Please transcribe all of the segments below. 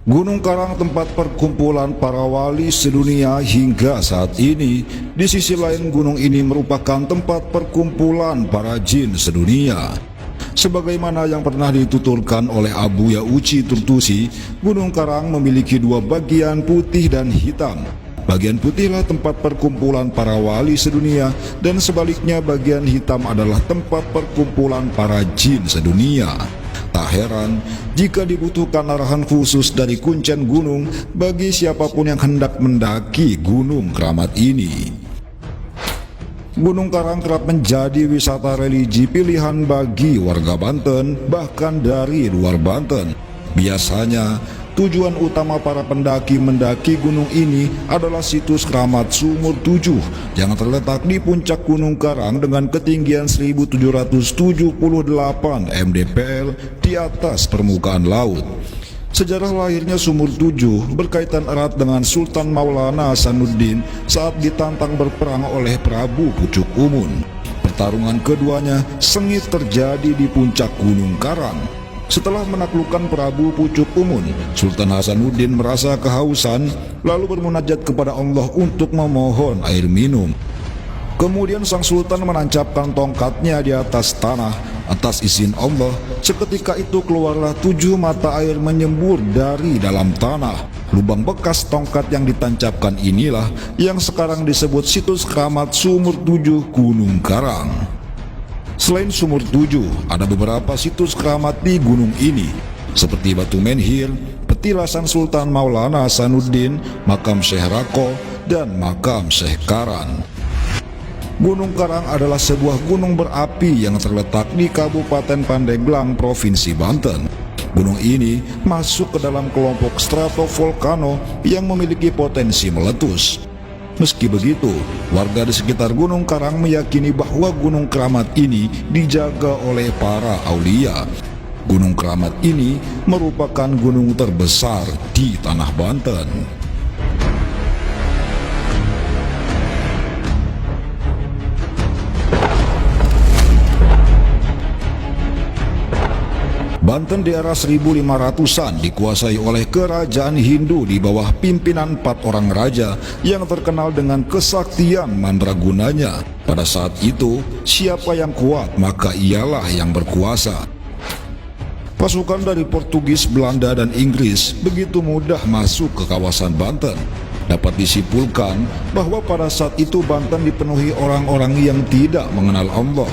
Gunung Karang tempat perkumpulan para wali sedunia hingga saat ini. Di sisi lain, gunung ini merupakan tempat perkumpulan para jin sedunia. Sebagaimana yang pernah dituturkan oleh Abu Yauchi Turtusi, Gunung Karang memiliki dua bagian, putih dan hitam. Bagian putihlah tempat perkumpulan para wali sedunia, dan sebaliknya bagian hitam adalah tempat perkumpulan para jin sedunia. Tak heran jika dibutuhkan arahan khusus dari kuncen gunung bagi siapapun yang hendak mendaki Gunung Keramat ini. Gunung Karang kerap menjadi wisata religi pilihan bagi warga Banten, bahkan dari luar Banten. Biasanya, tujuan utama para pendaki mendaki gunung ini adalah situs keramat Sumur 7 yang terletak di puncak Gunung Karang dengan ketinggian 1778 mdpl di atas permukaan laut. Sejarah lahirnya Sumur 7 berkaitan erat dengan Sultan Maulana Hasanuddin saat ditantang berperang oleh Prabu Pucuk Umun. Pertarungan keduanya sengit terjadi di puncak Gunung Karang. Setelah menaklukkan Prabu Pucuk Umun, Sultan Hasanuddin merasa kehausan lalu bermunajat kepada Allah untuk memohon air minum. Kemudian sang sultan menancapkan tongkatnya di atas tanah. Atas izin Allah, seketika itu keluarlah 7 mata air menyembur dari dalam tanah. Lubang bekas tongkat yang ditancapkan inilah yang sekarang disebut situs keramat Sumur 7 Gunung Karang. Selain Sumur 7, ada beberapa situs keramat di gunung ini, seperti Batu Menhir, petilasan Sultan Maulana Hasanuddin, makam Syekh Rako, dan makam Syekh Karan. Gunung Karang adalah sebuah gunung berapi yang terletak di Kabupaten Pandeglang, Provinsi Banten. Gunung ini masuk ke dalam kelompok stratovolcano yang memiliki potensi meletus. Meski begitu, warga di sekitar Gunung Karang meyakini bahwa Gunung Keramat ini dijaga oleh para aulia. Gunung Keramat ini merupakan gunung terbesar di tanah Banten. Banten di era 1500-an dikuasai oleh kerajaan Hindu di bawah pimpinan 4 orang raja yang terkenal dengan kesaktian mandragunanya. Pada saat itu, siapa yang kuat maka ialah yang berkuasa. Pasukan dari Portugis, Belanda, dan Inggris begitu mudah masuk ke kawasan Banten. Dapat disimpulkan bahwa pada saat itu Banten dipenuhi orang-orang yang tidak mengenal Allah.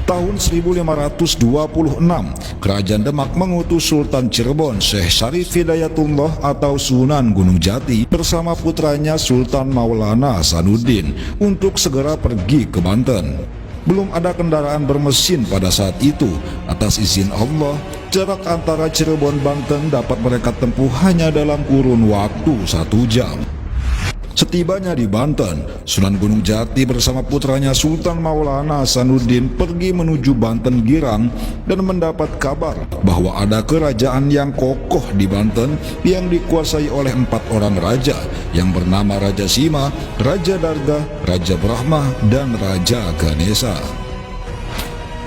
Tahun 1526, Kerajaan Demak mengutus Sultan Cirebon Syekh Syarif Hidayatullah atau Sunan Gunung Jati bersama putranya Sultan Maulana Hasanuddin untuk segera pergi ke Banten. Belum ada kendaraan bermesin pada saat itu. Atas izin Allah, jarak antara Cirebon Banten dapat mereka tempuh hanya dalam kurun waktu 1 jam. Setibanya di Banten, Sunan Gunung Jati bersama putranya Sultan Maulana Hasanuddin pergi menuju Banten Girang dan mendapat kabar bahwa ada kerajaan yang kokoh di Banten yang dikuasai oleh 4 orang raja yang bernama Raja Sima, Raja Darga, Raja Brahma, dan Raja Ganesha.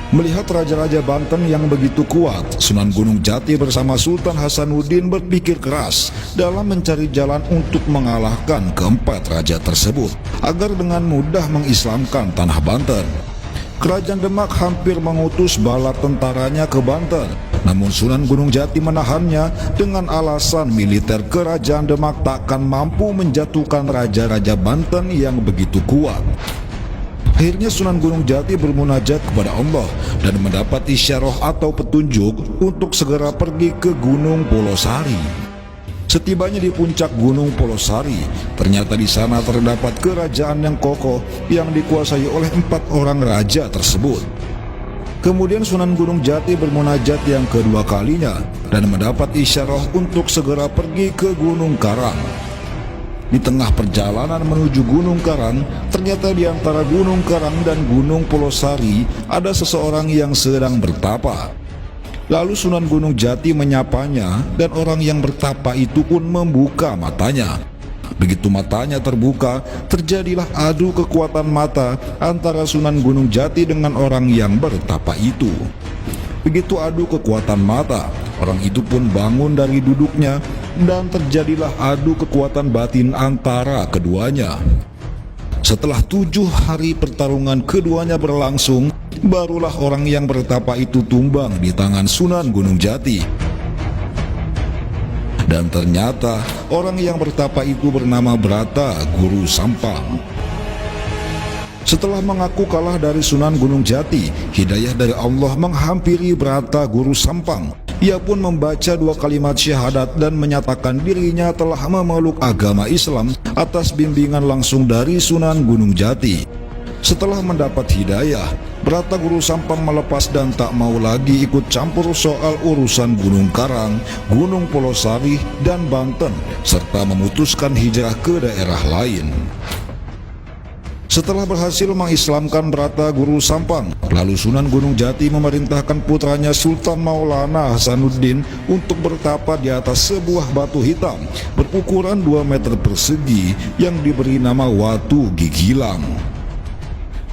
Melihat raja-raja Banten yang begitu kuat, Sunan Gunung Jati bersama Sultan Hasanuddin berpikir keras dalam mencari jalan untuk mengalahkan keempat raja tersebut agar dengan mudah mengislamkan tanah Banten. Kerajaan Demak hampir mengutus bala tentaranya ke Banten, namun Sunan Gunung Jati menahannya dengan alasan militer kerajaan Demak takkan mampu menjatuhkan raja-raja Banten yang begitu kuat. Akhirnya Sunan Gunung Jati bermunajat kepada Allah dan mendapat isyarah atau petunjuk untuk segera pergi ke Gunung Polosari. Setibanya di puncak Gunung Polosari, ternyata di sana terdapat kerajaan yang kokoh yang dikuasai oleh 4 orang raja tersebut. Kemudian Sunan Gunung Jati bermunajat yang kedua kalinya dan mendapat isyarah untuk segera pergi ke Gunung Karang. Di tengah perjalanan menuju Gunung Karang, ternyata di antara Gunung Karang dan Gunung Polosari ada seseorang yang sedang bertapa. Lalu Sunan Gunung Jati menyapanya dan orang yang bertapa itu pun membuka matanya. Begitu matanya terbuka, terjadilah adu kekuatan mata antara Sunan Gunung Jati dengan orang yang bertapa itu. Begitu adu kekuatan mata, Orang itu pun bangun dari duduknya dan terjadilah adu kekuatan batin antara keduanya. Setelah 7 hari pertarungan keduanya berlangsung, barulah orang yang bertapa itu tumbang di tangan Sunan Gunung Jati. Dan ternyata orang yang bertapa itu bernama Brata Guru Sampang. Setelah mengaku kalah dari Sunan Gunung Jati, hidayah dari Allah menghampiri Brata Guru Sampang. Ia pun membaca 2 kalimat syahadat dan menyatakan dirinya telah memeluk agama Islam atas bimbingan langsung dari Sunan Gunung Jati. Setelah mendapat hidayah, Brata Guru Sampang melepas dan tak mau lagi ikut campur soal urusan Gunung Karang, Gunung Polosari, dan Banten, serta memutuskan hijrah ke daerah lain. Setelah berhasil mengislamkan Brata Guru Sampang, lalu Sunan Gunung Jati memerintahkan putranya Sultan Maulana Hasanuddin untuk bertapa di atas sebuah batu hitam berukuran 2 meter persegi yang diberi nama Watu Gigilang.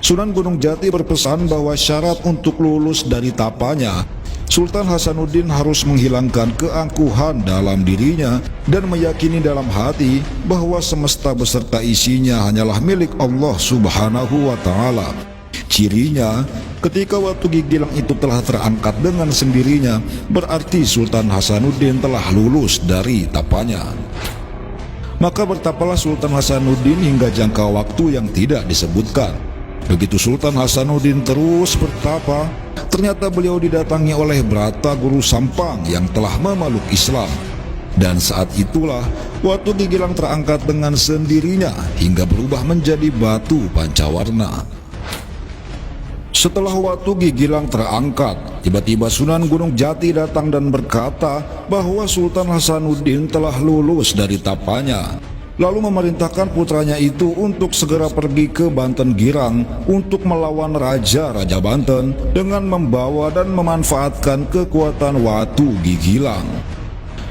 Sunan Gunung Jati berpesan bahwa syarat untuk lulus dari tapanya, Sultan Hasanuddin harus menghilangkan keangkuhan dalam dirinya dan meyakini dalam hati bahwa semesta beserta isinya hanyalah milik Allah Subhanahu wa Ta'ala. Cirinya, ketika Watu Gigilang itu telah terangkat dengan sendirinya, berarti Sultan Hasanuddin telah lulus dari tapanya. Maka bertapalah Sultan Hasanuddin hingga jangka waktu yang tidak disebutkan. Begitu Sultan Hasanuddin terus bertapa, ternyata beliau didatangi oleh Brata Guru Sampang yang telah memeluk Islam. Dan saat itulah Watu Gigilang terangkat dengan sendirinya hingga berubah menjadi batu pancawarna. Setelah Watu Gigilang terangkat, tiba-tiba Sunan Gunung Jati datang dan berkata bahwa Sultan Hasanuddin telah lulus dari tapanya. Lalu memerintahkan putranya itu untuk segera pergi ke Banten Girang untuk melawan Raja-Raja Banten dengan membawa dan memanfaatkan kekuatan Watu Gigilang.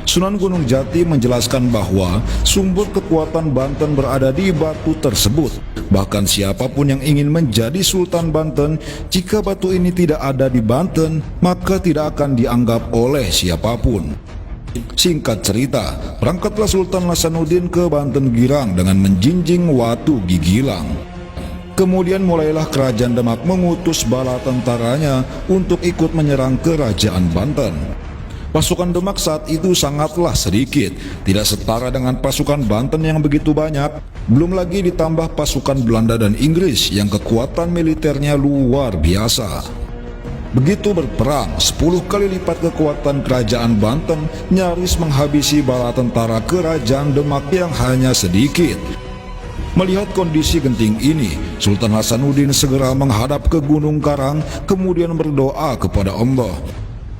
Sunan Gunung Jati menjelaskan bahwa sumber kekuatan Banten berada di batu tersebut. Bahkan siapapun yang ingin menjadi Sultan Banten, jika batu ini tidak ada di Banten, maka tidak akan dianggap oleh siapapun. Singkat cerita, berangkatlah Sultan Hasanuddin ke Banten Girang dengan menjinjing Watu Gigilang. Kemudian mulailah kerajaan Demak mengutus bala tentaranya untuk ikut menyerang kerajaan Banten. Pasukan Demak saat itu sangatlah sedikit, tidak setara dengan pasukan Banten yang begitu banyak. Belum lagi ditambah pasukan Belanda dan Inggris yang kekuatan militernya luar biasa. Begitu berperang, 10 kali lipat kekuatan kerajaan Banten nyaris menghabisi bala tentara kerajaan Demak yang hanya sedikit. Melihat kondisi genting ini, Sultan Hasanuddin segera menghadap ke Gunung Karang, kemudian berdoa kepada Allah.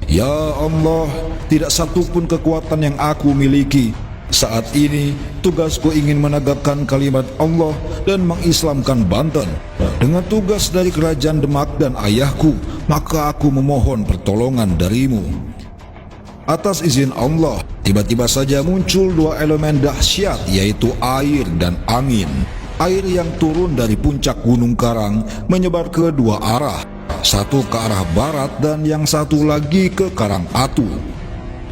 Ya Allah, tidak satupun kekuatan yang aku miliki. Saat ini, tugasku ingin menegakkan kalimat Allah dan mengislamkan Banten. Dengan tugas dari kerajaan Demak dan ayahku, maka aku memohon pertolongan darimu. Atas izin Allah, tiba-tiba saja muncul 2 elemen dahsyat, yaitu air dan angin. Air yang turun dari puncak Gunung Karang menyebar ke 2 arah, satu ke arah barat dan yang satu lagi ke Karang Atu.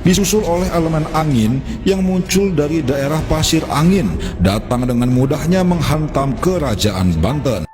Disusul oleh elemen angin yang muncul dari daerah Pasir Angin, datang dengan mudahnya menghantam kerajaan Banten.